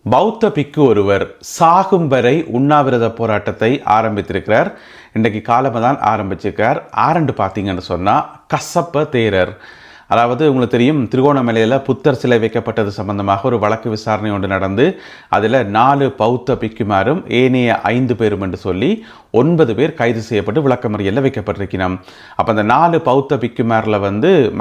பௌத்த பிக்கு ஒருவர் சாகும் வரை உண்ணாவிரத போராட்டத்தை ஆரம்பித்திருக்கிறார். இன்றைக்கு காலமாக ஆரம்பிச்சிருக்கார். ஆரண்டு பார்த்தீங்கன்னு சொன்னால் கசப்ப தேரர். அதாவது உங்களுக்கு தெரியும், திருகோணமலையில் புத்தர் சிலை வைக்கப்பட்டது சம்பந்தமாக ஒரு வழக்கு விசாரணை ஒன்று நடந்து அதில் 4 பௌத்த பிக்குமாரும் ஏனைய 5 பேரும் என்று சொல்லி 9 பேர் கைது செய்யப்பட்டு விளக்கமறியலில் வைக்கப்பட்டிருக்கிறோம். அப்போ அந்த 4 பௌத்த பிக்குமாரில்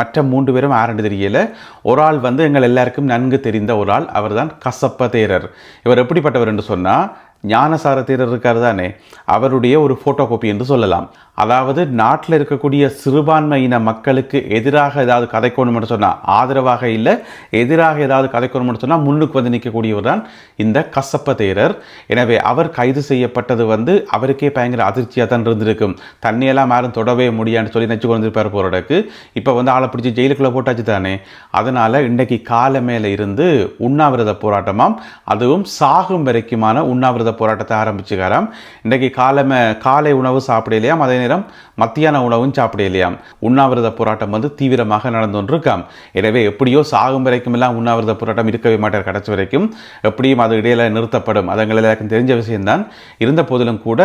மற்ற 3 பேரும் ஆரண்டு தெரியல. ஒரு ஆள் எங்கள் எல்லாருக்கும் நன்கு தெரிந்த ஒரு ஆள், அவர் தான் கசப்ப தேரர். இவர் எப்படிப்பட்டவர் என்று சொன்னால், ஞானசார தேரர் இருக்கார் தானே, அவருடைய ஒரு ஃபோட்டோ காப்பி என்று சொல்லலாம். அதாவது நாட்டில் இருக்கக்கூடிய சிறுபான்மையின மக்களுக்கு எதிராக ஏதாவது கதைக்கணும்னு சொன்னால், ஆதரவாக இல்லை எதிராக ஏதாவது கதைக்கணும்னு சொன்னால் முன்னுக்கு நிற்கக்கூடியவர் தான் இந்த கசப்ப தேரர். எனவே அவர் கைது செய்யப்பட்டது அவருக்கே பயங்கர அதிர்ச்சியாக தான் இருந்திருக்கும். தண்ணியெல்லாம் யாரும் தொடவே முடியான்னு சொல்லி நினச்சி கொண்டிருப்பார் போகிறதுக்கு. இப்போ ஆளை பிடிச்சி ஜெயிலுக்குள்ளே போட்டாச்சு தானே. அதனால் இன்றைக்கு காலை மேலே இருந்து உண்ணாவிரத போராட்டமாம், அதுவும் சாகும் வரைக்குமான உண்ணாவிரத போராட்டத்தை ஆரம்பிச்சுக்காராம். இன்றைக்கு காலை உணவு சாப்பிடலையாம், அதே நேரம் மத்தியான உணவும் சாப்பிடலையாம். உண்ணாவிரத போராட்டம் தீவிரமாக நடந்து கொண்டிருக்காம். எனவே எப்படியோ சாகும் வரைக்கும் எல்லாம் உண்ணாவிரத போராட்டம் இருக்கவே மாட்டார். கடைசி வரைக்கும் எப்படியும் அது இடையில நிறுத்தப்படும். அது எல்லாருக்கும் தெரிஞ்ச விஷயம்தான். இருந்த போதிலும் கூட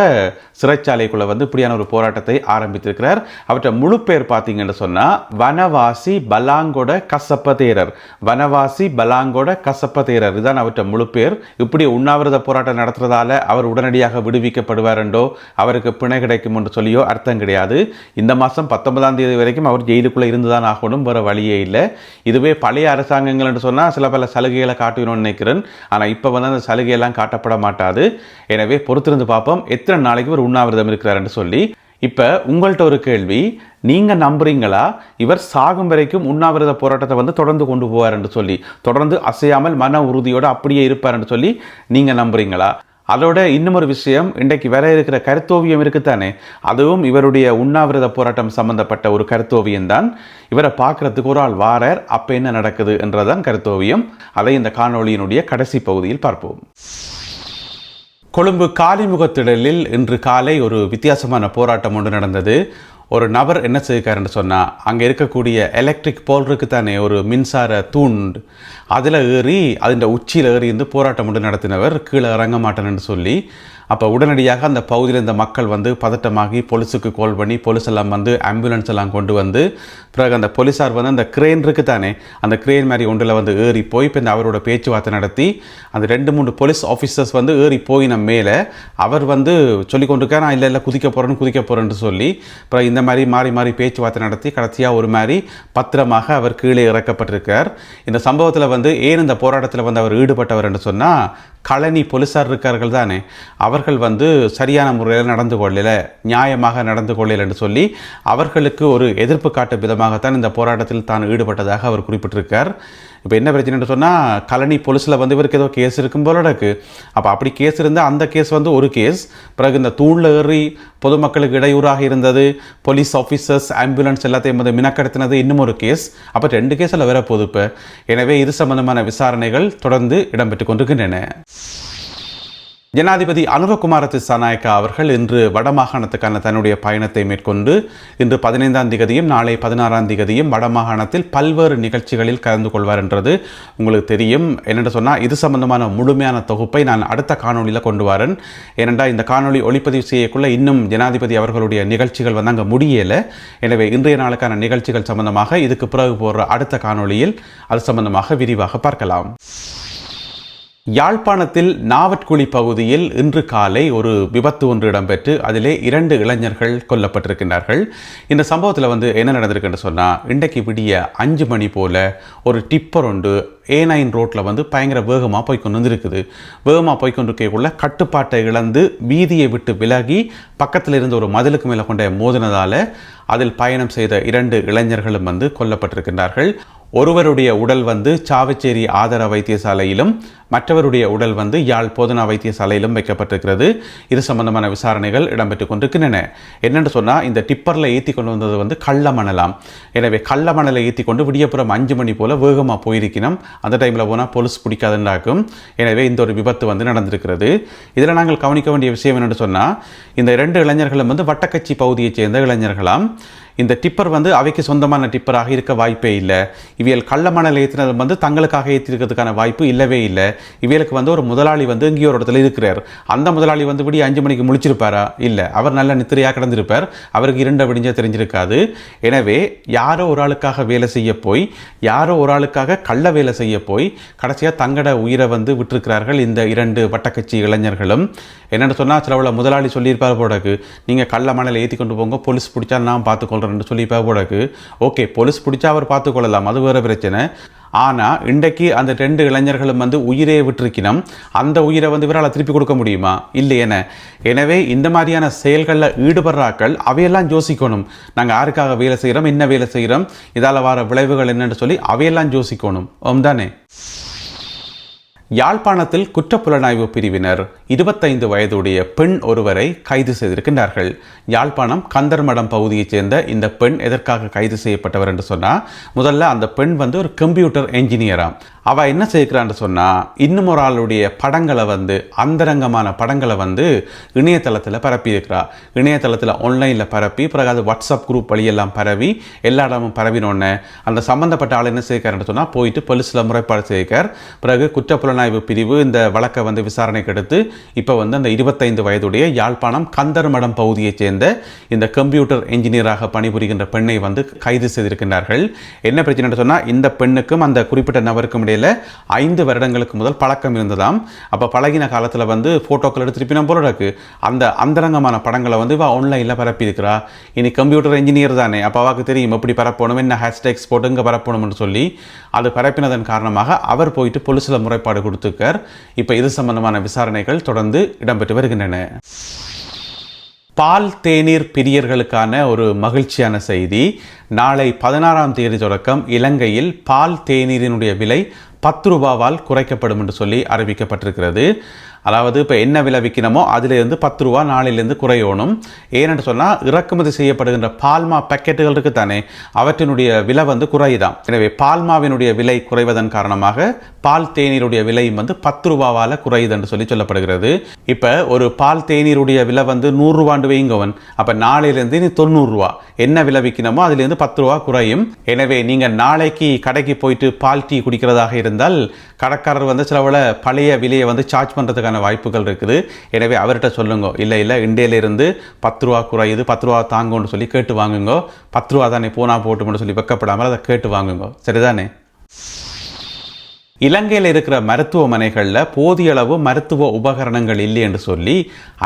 சிறைச்சாலைக்குள்ள இப்படியான ஒரு போராட்டத்தை ஆரம்பித்திருக்கிறார். அவற்றை முழு பேர் பார்த்தீங்கன்னு சொன்னா வனவாசி பலாங்கொட கசப்ப தேரர். வனவாசி பலாங்கொட கசப்ப தேரர் இதுதான் அவற்றை முழு பேர். இப்படி உண்ணாவிரத போராட்டம் நடத்துறதால அவர் உடனடியாக விடுவிக்கப்படுவார் என்றோ அவருக்கு பிணை கிடைக்கும் என்று சொல்லியோ அர்த்தம் கிடையாது. இந்த மாதம் 19ஆம் தேதி வரைக்கும் அவர் ஜெயிலுக்குள்ளே இருந்துதான் ஆகணும், வேறு வழியே இல்லை. இதுவே பழைய அரசாங்கங்கள் என்று சொன்னால் சில பல சலுகைகளை காட்டுவேணும்னு நினைக்கிறேன். ஆனால் இப்போ அந்த சலுகையெல்லாம் காட்டப்பட மாட்டாது. எனவே பொறுத்திருந்து பார்ப்போம் எத்தனை நாளைக்கு ஒரு உண்ணாவிரதம் இருக்கிறார் என்று சொல்லி. இப்போ உங்கள்கிட்ட ஒரு கேள்வி, நீங்கள் நம்புறீங்களா இவர் சாகும் வரைக்கும் உண்ணாவிரத போராட்டத்தை தொடர்ந்து கொண்டு போவார் என்று சொல்லி, தொடர்ந்து அசையாமல் மன உறுதியோடு அப்படியே இருப்பார் என்று சொல்லி நீங்கள் நம்புறீங்களா? அதோட இன்னும் ஒரு விஷயம், இன்றைக்கு வர இருக்கிற கருத்தோவியம் இருக்குத்தானே, அதுவும் இவருடைய உண்ணாவிரத போராட்டம் சம்பந்தப்பட்ட ஒரு கருத்தோவியம் தான். இவரை பார்க்கறதுக்கு ஒரு ஆள் வாரர், அப்போ என்ன நடக்குது என்றதான் கருத்தோவியம். அதை இந்த காணொளியினுடைய கடைசி பகுதியில் பார்ப்போம். கொழும்பு காலிமுகத்திடலில் இன்று காலை ஒரு வித்தியாசமான போராட்டம் ஒன்று நடந்தது. ஒரு நபர் என்ன செய்கிறாருன்னு சொன்னால், அங்கே இருக்கக்கூடிய எலக்ட்ரிக் போல் இருக்குது தானே, ஒரு மின்சார தூண், அதில் ஏறி அதில் உச்சியில் ஏறி போராட்டம் ஒன்று நடத்தினவர் கீழே இறங்க மாட்டேன்னு சொல்லி. அப்போ உடனடியாக அந்த பகுதியில் இந்த மக்கள் பதட்டமாகி போலீஸுக்கு கால் பண்ணி போலீஸ் எல்லாம் ஆம்புலன்ஸ் எல்லாம் கொண்டு பிறகு அந்த போலீஸார் அந்த கிரேன் இருக்குது தானே, அந்த கிரேன் மாதிரி ஒன்றில் ஏறி போய் இப்போ இந்த அவரோட பேச்சுவார்த்தை நடத்தி அந்த 2-3 போலீஸ் ஆஃபீஸர்ஸ் ஏறி போய் நம்ம மேலே அவர் சொல்லி கொண்டிருக்கார், நான் இல்லை குதிக்க போகிறேன்னு சொல்லி. அப்புறம் இந்த மாதிரி மாறி மாறி பேச்சுவார்த்தை நடத்தி கடைசியாக ஒரு மாதிரி பத்திரமாக அவர் கீழே இறக்கப்பட்டிருக்கார். இந்த சம்பவத்தில் ஏன் இந்த போராட்டத்தில் அவர் ஈடுபட்டவர் என்று சொன்னால், களனி போலீஸார் இருக்கார்கள் தானே, அவர்கள் சரியான முறையில் நடந்து கொள்ளல, நியாயமாக நடந்து கொள்ளல என்று சொல்லி அவர்களுக்கு ஒரு எதிர்ப்பு காட்டும் விதமாகத்தான் இந்த போராட்டத்தில் தான் ஈடுபட்டதாக அவர் குறிப்பிட்டிருக்கார். இப்போ என்ன பிரச்சனைன்னு சொன்னால், களனி போலீஸில் இவருக்கு ஏதோ கேஸ் இருக்கும் போல இருக்கு. அப்போ அப்படி கேஸ் இருந்தால் அந்த கேஸ் ஒரு கேஸ், பிறகு இந்த தூணில் ஏறி பொதுமக்களுக்கு இடையூறாக இருந்தது, போலீஸ் ஆஃபீஸர்ஸ் ஆம்புலன்ஸ் எல்லாத்தையும் மினக்கடத்தினது இன்னும் ஒரு கேஸ். அப்போ 2 கேஸில் வேற போகுது இப்போ. எனவே இது சம்பந்தமான விசாரணைகள் தொடர்ந்து இடம்பெற்றுக் கொண்டிருக்கின்றன. ஜனாதிபதி அனுரகுமார திசாநாயக்கா அவர்கள் இன்று வடமாகாணத்துக்கான தன்னுடைய பயணத்தை மேற்கொண்டு இன்று 15ஆம் தேதியும் நாளை 16ஆம் தேதியும் வடமாகாணத்தில் பல்வேறு நிகழ்ச்சிகளில் கலந்து கொள்வார் என்றது உங்களுக்கு தெரியும். என்னென்று சொன்னால், இது சம்பந்தமான முழுமையான தொகுப்பை நான் அடுத்த காணொலியில் கொண்டு வரேன். ஏனென்றால் இந்த காணொலி ஒளிப்பதிவு செய்யக்குள்ள இன்னும் ஜனாதிபதி அவர்களுடைய நிகழ்ச்சிகள் அங்கே முடியலை. எனவே இன்றைய நாளுக்கான நிகழ்ச்சிகள் சம்பந்தமாக இதுக்கு பிறகு போகிற அடுத்த காணொலியில் அது சம்பந்தமாக விரிவாக பார்க்கலாம். யாழ்ப்பாணத்தில் நாவட்குழி பகுதியில் இன்று காலை ஒரு விபத்து ஒன்று இடம்பெற்று அதிலே 2 இளைஞர்கள் கொல்லப்பட்டிருக்கின்றார்கள். இந்த சம்பவத்தில் என்ன நடந்திருக்குன்னு சொன்னால், இன்றைக்கு விடிய 5 மணி போல் ஒரு டிப்பர் ஒன்று A9 ரோட்டில் பயங்கர வேகமாக போய்கொண்டு வந்துருக்குது. வேகமாக போய்கொண்டிருக்கக்குள்ள கட்டுப்பாட்டை இழந்து வீதியை விட்டு விலகி பக்கத்தில் இருந்த ஒரு மதிலுக்கு மேலே கொண்ட மோதினதால் அதில் பயணம் செய்த 2 இளைஞர்களும் கொல்லப்பட்டிருக்கின்றார்கள். ஒருவருடைய உடல் சாவச்சேரி ஆதார வைத்தியசாலையிலும் மற்றவருடைய உடல் யாழ் போதனா வைத்தியசாலையிலும் வைக்கப்பட்டிருக்கிறது. இது சம்பந்தமான விசாரணைகள் இடம்பெற்றுக் கொண்டிருக்கின்றன. என்னென்று சொன்னால், இந்த டிப்பரில் ஏற்றி கொண்டு வந்தது கள்ள மணலாம். எனவே கள்ள மணலை ஏற்றி கொண்டு விடியப்புறம் 5 மணி போல் வேகமாக போயிருக்கணும். அந்த டைமில் போனால் போலீஸ் பிடிக்காதுன்றாக்கும். எனவே இந்த ஒரு விபத்து நடந்திருக்கிறது. இதில் நாங்கள் கவனிக்க வேண்டிய விஷயம் என்னென்னு சொன்னால், இந்த 2 இளைஞர்களும் வட்டக்கச்சி பகுதியைச் சேர்ந்த இளைஞர்களாம். இந்த டிப்பர் வந்து அவைக்கு சொந்தமான டிப்பராக இருக்க வாய்ப்பே இல்லை. இவியல் கள்ள மணல் ஏற்றினது வந்து தங்களுக்காக ஏற்றிருக்கிறதுக்கான வாய்ப்பு இல்லவே இல்லை. இவியலுக்கு வந்து ஒரு முதலாளி வந்து இங்கே ஒரு இடத்துல இருக்கிறார். அந்த முதலாளி வந்து விடிய 5 மணிக்கு முழிச்சிருப்பாரா? இல்லை, அவர் நல்ல நித்திரையாக கிடந்திருப்பார். அவருக்கு இருண்ட விடிஞ்ச தெரிஞ்சிருக்காது. எனவே யாரோ ஒரு ஆளுக்காக வேலை செய்ய போய், யாரோ ஒரு ஆளுக்காக கள்ள வேலை செய்ய போய் கடைசியாக தங்கட உயிரை வந்து விட்டிருக்கிறார்கள் இந்த 2 வட்டக்கட்சி இளைஞர்களும். என்னென்னு சொன்னால், சிலவுல முதலாளி சொல்லியிருப்பார் போடக்கு, நீங்கள் கள்ள மணலை ஏற்றி கொண்டு போங்க, போலீஸ் பிடிச்சா நான் பார்த்துக்கொள்கிறேன்னு சொல்லியிருப்பார் போடக்கு. ஓகே, போலீஸ் பிடிச்சா அவர் பார்த்துக்கொள்ளலாம், அது வேறு பிரச்சனை. ஆனால் இன்றைக்கு அந்த 2 இளைஞர்களும் வந்து உயிரே விட்டிருக்கணும். அந்த உயிரை வந்து இவரால் திருப்பி கொடுக்க முடியுமா? இல்லையென. எனவே இந்த மாதிரியான செயல்களில் ஈடுபடுறாக்கள் அவையெல்லாம் யோசிக்கணும். நாங்கள் யாருக்காக வேலை செய்கிறோம், என்ன வேலை செய்கிறோம், இதால் வர விளைவுகள் என்னன்னு சொல்லி அவையெல்லாம் யோசிக்கணும். தானே. யாழ்ப்பாணத்தில் குற்றப்புலனாய்வு பிரிவினர் 25 வயதுடைய பெண் ஒருவரை கைது செய்திருக்கின்றார்கள். யாழ்ப்பாணம் கந்தர்மடம் பகுதியைச் சேர்ந்த இந்த பெண் எதற்காக கைது செய்யப்பட்டவர் என்று சொன்னால், முதல்ல அந்த பெண் வந்து ஒரு கம்ப்யூட்டர் என்ஜினியராம். அவள் என்ன செய்கிறான்னு சொன்னால், இன்னும் ஒரு ஆளுடைய படங்களை வந்து, அந்தரங்கமான படங்களை வந்து இணையதளத்தில் பரப்பி இருக்கிறா. இணையதளத்தில் ஆன்லைனில் பரப்பி, பிறகு அது வாட்ஸ்அப் குரூப் வழியெல்லாம் பரவி எல்லா இடமும் பரவினோடனே அந்த சம்மந்தப்பட்ட ஆள் என்ன செய்கிறாருன்னு சொன்னால், போயிட்டு போலீஸில் முறைப்பாடு செய்கிறார். பிறகு குற்றப்புலனாய்வு பிரிவு இந்த வழக்கை வந்து விசாரணைக்கு எடுத்து இப்போ வந்து அந்த 25 வயதுடைய யாழ்ப்பாணம் கந்தர்மடம் பகுதியைச் சேர்ந்த இந்த கம்ப்யூட்டர் என்ஜினியராக பணிபுரிகின்ற பெண்ணை வந்து கைது செய்திருக்கின்றார்கள். என்ன பிரச்சனை சொன்னால், இந்த பெண்ணுக்கும் அந்த குறிப்பிட்ட நபருக்கும் இடையில் 5 வருடங்களுக்கு முதல் பழக்கம் இருந்ததாம். அப்போ பழகின காலத்தில் வந்து ஃபோட்டோக்கள் எடுத்து திருப்பி நம்ம போல இருக்கு. அந்த அந்தரங்கமான படங்களை வந்து இவள் ஆன்லைனில் பரப்பி இருக்கிறா. இனி கம்ப்யூட்டர் என்ஜினியர் தானே, அப்போ அவருக்கு தெரியும் எப்படி பரப்பணும், என்ன ஹேஷ்டேக்ஸ் போட்டு இங்கே பரப்பணும்னு சொல்லி. அது பரப்பினதன் காரணமாக அவர் போயிட்டு போலீஸில் முறைப்பாடு கொடுத்துருக்கார். இப்போ இது சம்பந்தமான விசாரணைகள் தொடர்ந்து இடம்பெற்று வருகின்றன. பால் தேநீர் பிரியர்களுக்கான ஒரு மகிழ்ச்சியான செய்தி. நாளை 16ஆம் தேதி தொடக்கம் இலங்கையில் பால் தேநீரினுடைய விலை 10 ரூபாவால் குறைக்கப்படும் என்று சொல்லி அறிவிக்கப்பட்டிருக்கிறது. அதாவது இப்போ என்ன விலை விற்கணுமோ அதிலிருந்து 10 ரூபா நாளிலிருந்து குறையணும். ஏனென்று சொன்னால், இறக்குமதி செய்யப்படுகின்ற பால்மா பேக்கெட்டுகள் இருக்கு தானே, அவற்றினுடைய விலை வந்து குறையுதான். எனவே பால்மாவினுடைய விலை குறைவதன் காரணமாக பால் தேநீருடைய விலையும் வந்து 10 ரூபாவால் குறையுது என்று சொல்லி சொல்லப்படுகிறது. இப்போ ஒரு பால் தேநீருடைய விலை வந்து 100 ரூபாண்டு வைங்கவன், அப்போ நாளையிலேருந்து நீ 90 ரூபா என்ன விலை விற்கணுமோ அதிலிருந்து 10 ரூபா குறையும். எனவே நீங்கள் நாளைக்கு கடைக்கு போயிட்டு பால் டீ குடிக்கிறதாக இருந்தால், கடைக்காரர் வந்து சிலவள பழைய விலையை வந்து சார்ஜ் பண்ணுறதுக்கான வாய்ப்புகள் இருக்குது. எனவே அவர்கிட்ட சொல்லுங்க, இல்லை இந்தியிலிருந்து 10 ரூபா குறையுது, 10 ரூபா தாங்கன்னு சொல்லி கேட்டு வாங்குங்க. 10 ரூபா தானே போனா போட்டுன்னு சொல்லி வெக்கப்படாமல் அதை கேட்டு வாங்குங்க. சரிதானே. இலங்கையில் இருக்கிற மருத்துவமனைகளில் போதிய அளவு மருத்துவ உபகரணங்கள் இல்லை என்று சொல்லி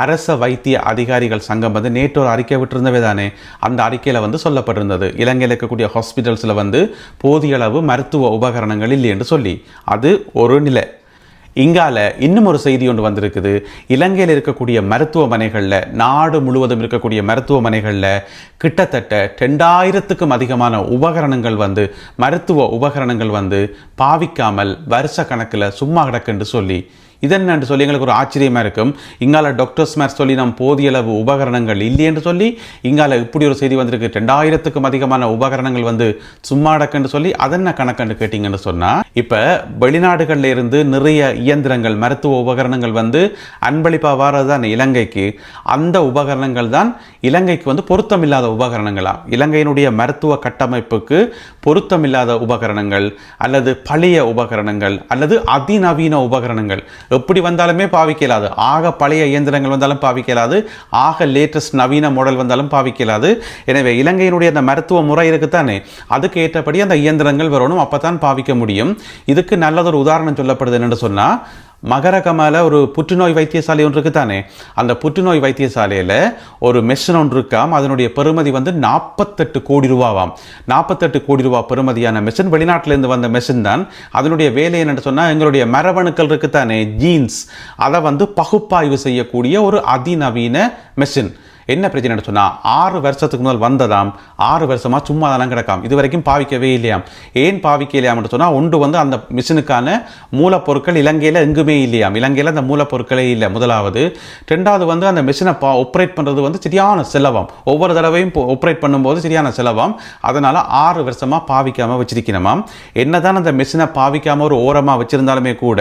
அரச வைத்திய அதிகாரிகள் சங்கம் வந்து நேற்று ஒரு அறிக்கை விட்டிருந்தவே தானே. அந்த அறிக்கையில் வந்து சொல்லப்பட்டிருந்தது, இலங்கையில் இருக்கக்கூடிய ஹாஸ்பிட்டல்ஸில் வந்து போதிய அளவு மருத்துவ உபகரணங்கள் இல்லை என்று சொல்லி. அது ஒரு நிலை. இங்கால இன்னும் ஒரு செய்தி ஒன்று வந்திருக்குது. இலங்கையில் இருக்கக்கூடிய மருத்துவமனைகளில், நாடு முழுவதும் இருக்கக்கூடிய மருத்துவமனைகளில் கிட்டத்தட்ட 2000க்கும் அதிகமான உபகரணங்கள் வந்து, மருத்துவ உபகரணங்கள் வந்து பாவிக்காமல் வருஷ கணக்கில் சும்மா கிடக்குன்னு சொல்லி. இதென்னு சொல்லி எங்களுக்கு ஒரு ஆச்சரியமாக இருக்கும். இங்கால டாக்டர்ஸ் மேர் சொல்லி நம் போதிய அளவு உபகரணங்கள் இல்லை என்று சொல்லி, இங்கால இப்படி ஒரு செய்தி வந்திருக்கு, 2000க்கும் அதிகமான உபகரணங்கள் வந்து சும்மா அடக்குன்னு சொல்லி. அதென்ன கணக்குன்னு கேட்டிங்கன்னு சொன்னால், இப்போ வெளிநாடுகளில் இருந்து நிறைய இயந்திரங்கள், மருத்துவ உபகரணங்கள் வந்து அன்பளிப்பாக வாரது தான் இலங்கைக்கு. அந்த உபகரணங்கள் தான் இலங்கைக்கு வந்து பொருத்தமில்லாத உபகரணங்களாம். இலங்கையினுடைய மருத்துவ கட்டமைப்புக்கு பொருத்தமில்லாத உபகரணங்கள், அல்லது பழைய உபகரணங்கள், அல்லது அதிநவீன உபகரணங்கள் எப்படி வந்தாலுமே பாவிக்கலாது. ஆக பழைய இயந்திரங்கள் வந்தாலும் பாவிக்கலாது, ஆக லேட்டஸ்ட் நவீன மாடல் வந்தாலும் பாவிக்கலாது. எனவே இலங்கையினுடைய அந்த மருத்துவ முறை இருக்குத்தானே, அதுக்கு ஏற்றபடி அந்த இயந்திரங்கள் வரணும், அப்பதான் பாவிக்க முடியும். இதுக்கு நல்லதொரு உதாரணம் சொல்லப்படுது என்னன்னு சொன்னால், மகரகமால ஒரு புற்றுநோய் வைத்தியசாலை ஒன்று இருக்குத்தானே, அந்த புற்றுநோய் வைத்தியசாலையில் ஒரு மெஷின் ஒன்று இருக்காம். அதனுடைய பெறுமதி வந்து 48 கோடி ரூபாவாம். 48 கோடி ரூபா பெறுமதியான மெஷின், வெளிநாட்டிலேருந்து வந்த மெஷின் தான். அதனுடைய வேலை என்னென்னு சொன்னால், எங்களுடைய மரபணுக்கள் இருக்குத்தானே, ஜீன்ஸ், அதை வந்து பகுப்பாய்வு செய்யக்கூடிய ஒரு அதிநவீன மெஷின். என்ன பிரச்சனை சொன்னால், 6 வருஷத்துக்கு முதல் வந்ததாம். 6 வருஷமாக சும்மா தான் கிடக்காம். இது வரைக்கும் பாவிக்கவே இல்லையாம். ஏன் பாவிக்க இல்லையாம்னு சொன்னால், ஒன்று வந்து அந்த மிஷினுக்கான மூலப்பொருட்கள் இலங்கையில் எங்குமே இல்லையாம். இலங்கையில் அந்த மூலப்பொருட்களே இல்லை முதலாவது. ரெண்டாவது வந்து அந்த மிஷினை ஆப்ரேட் பண்ணுறது வந்து சரியான செலவாம். ஒவ்வொரு தடவையும் ஆப்ரேட் பண்ணும்போது சரியான செலவாம். அதனால் 6 வருஷமாக பாவிக்காமல் வச்சிருக்கணுமாம். என்னதான் அந்த மிஷினை பாவிக்காமல் ஒரு ஓரமாக வச்சிருந்தாலுமே கூட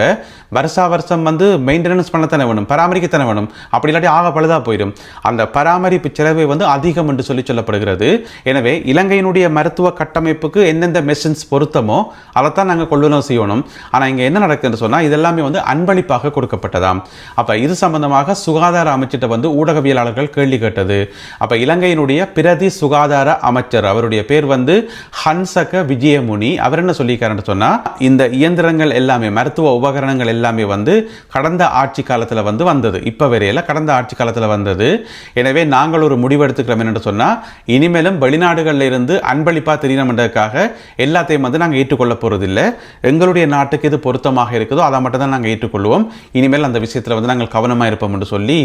வருஷம் வந்து மெயின்டெனன்ஸ் பண்ணத்தானே வேணும், பராமரிக்கத்தானே வேணும். அப்படி இல்லாட்டி ஆக பழுதாக போயிடும். அந்த பராமரிப்பு செலவு வந்து அதிகம் என்று சொல்லப்படுகிறது. எனவே இலங்கையினுடைய மருத்துவ கட்டமைப்புக்கு எந்தெந்த மெஷின்ஸ் பொருத்தமோ அதைத்தான் நாங்கள் கொள்வனவு செய்யணும். ஆனால் இங்கே என்ன நடக்குதுன்னு சொன்னால் இதெல்லாமே வந்து அன்பளிப்பாக கொடுக்கப்பட்டதாம். அப்போ இது சம்பந்தமாக சுகாதார அமைச்சிட்ட வந்து ஊடகவியலாளர்கள் கேள்வி கேட்டது. அப்போ இலங்கையினுடைய பிரதி சுகாதார அமைச்சர், அவருடைய பேர் வந்து ஹன்சக விஜயமுனி, அவர் என்ன சொல்லியிருக்காருன்னு சொன்னால் இந்த இயந்திரங்கள் எல்லாமே மருத்துவ உபகரணங்கள் எல்லாமே வந்து கடந்த ஆட்சி காலத்தில் வந்து வந்தது, இப்போ வரையில கடந்த ஆட்சி காலத்தில் வந்தது. எனவே நாங்கள் ஒரு முடிவெடுத்துக்கிறோம் என்னென்னு சொன்னால் இனிமேலும் வெளிநாடுகளில் இருந்து அன்பளிப்பாக தெரியணும்ன்றதுக்காக எல்லாத்தையும் வந்து நாங்கள் ஏற்றுக்கொள்ள போகிறதில்லை. எங்களுடைய நாட்டுக்கு இது பொருத்தமாக இருக்குதோ அதை மட்டும் தான் நாங்கள் ஏற்றுக்கொள்வோம். இனிமேல் அந்த விஷயத்தில் வந்து நாங்கள் கவனமாக இருப்போம் என்று சொல்லி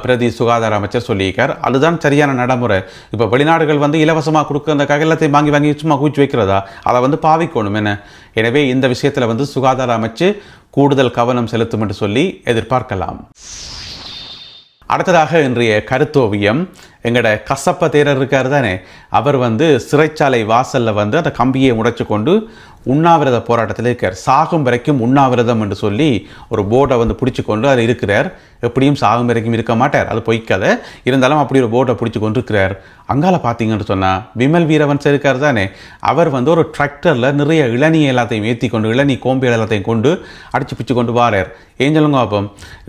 பிரதி சுகாதார அமைச்சர் சொல்லியிருக்கார். அதுதான் சரியான நடைமுறை. இப்போ வெளிநாடுகள் வந்து இலவசமாக கொடுக்கறதுக்காக எல்லாத்தையும் வாங்கி வாங்கி சும்மா குவிச்சு வைக்கிறதா, அதை வந்து பாவிக்கணும் என்ன. எனவே இந்த விஷயத்தில் வந்து சுகாதார அமைச்சு கூடுதல் கவனம் செலுத்தும் என்று சொல்லி எதிர்பார்க்கலாம். அடுத்ததாக இன்றைய கருத்தோவியம் எங்களோட கசப்ப தேரர் இருக்கார் தானே, அவர் வந்து சிறைச்சாலை வாசலில் வந்து அந்த கம்பியை உடைச்சு கொண்டு உண்ணாவிரத போராட்டத்தில் இருக்கார். சாகும் வரைக்கும் உண்ணாவிரதம் என்று சொல்லி ஒரு போர்டை வந்து பிடிச்சி கொண்டு அது இருக்கிறார். எப்படியும் சாகும் வரைக்கும் இருக்க மாட்டார், அது பொய்க்காத இருந்தாலும் அப்படி ஒரு போர்டை பிடிச்சி கொண்டு இருக்கிறார். அங்கால பார்த்தீங்கன்னு சொன்னால் விமல் வீரவன்ச இருக்கார் தானே, அவர் வந்து ஒரு டிராக்டரில் நிறைய இளநீ எல்லாத்தையும் ஏற்றி கொண்டு இளநீ கோம்பி எல்லாத்தையும் கொண்டு அடிச்சு பிடிச்சி கொண்டு வாரார். ஏன் சொல்லுங்க அப்போ,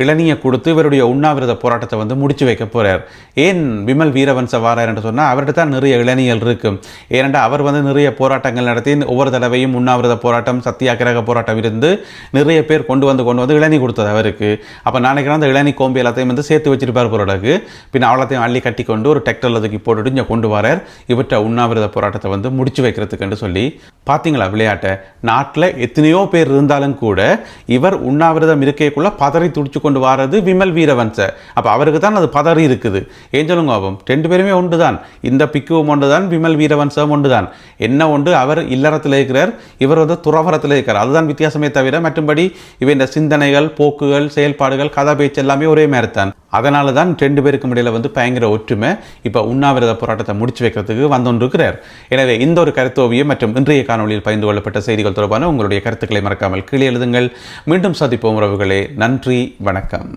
இளநியை கொடுத்து இவருடைய உண்ணாவிரத போராட்டத்தை வந்து முடிச்சு வைக்க போகிறார். ஏன் விமல் வீரவன்ச வாரார் என்று சொன்னால் அவர்கிட்ட தான் நிறைய இளநிகள் இருக்கும். ஏனென்றால் அவர் வந்து நிறைய போராட்டங்கள் நடத்தி ஒவ்வொரு தடவையும் உண்ணாவிரத போராட்டம் சத்தியாகிரக போராட்டம் இருந்து நிறைய பேர் கொண்டு வந்து இளநீ கொடுத்தது அவருக்கு. அப்போ நாளைக்கு அந்த இளநீ கோம்பி எல்லாத்தையும் வந்து சேர்த்து வச்சிருப்பார் போராட்டக்கு. பின் அவ்வளோத்தையும் அள்ளி கட்டி கொண்டு ஒரு டிராக்டரில் தூக்கி போட்டுட்டு இங்கே கொண்டு வரார் இவற்றை உண்ணாவிரத போராட்டத்தை வந்து முடிச்சு வைக்கிறதுக்குன்னு சொல்லி. பார்த்தீங்களா விளையாட்டை, நாட்டில் எத்தனையோ பேர் இருந்தாலும் கூட இவர் உண்ணாவிரதம் இருக்கக்குள்ள பதறி துடிச்சு கொண்டு வாரது விமல் வீரவன்ச. அப்போ அவருக்கு தான் அது பதறி இருக்குது. ஏன் சொல்லுங்க ஆகும், ரெண்டு பேருமே ஒன்று தான். இந்த பிக்குவும் ஒன்று தான், விமல் வீரவன்சம் ஒன்று தான். என்ன ஒன்று, அவர் இல்லறத்தில் இருக்கிறார், இவர் வந்து துறவரத்தில் இருக்கிறார். அதுதான் வித்தியாசமே தவிர மற்றும்படி இவ இந்த சிந்தனைகள் போக்குகள் செயல்பாடுகள் கதை பேச்சு எல்லாமே ஒரே மாதிரி தான். அதனால தான் ரெண்டு பேருக்கும் இடையில வந்து பயங்கர ஒற்றுமை. இப்போ உண்ணாவிரத போராட்டத்தை முடிச்சு வைக்கிறதுக்கு வந்தொன்றிருக்கிறார். எனவே இந்த ஒரு கருத்தோவியம் மற்றும் இன்றைய காணொலியில் பகிர்ந்து கொள்ளப்பட்ட செய்திகள் தொடர்பான உங்களுடைய கருத்துக்களை மறக்காமல் கீழே எழுதுங்கள். மீண்டும் சந்திப்போம் உறவுகளே. நன்றி, வணக்கம்.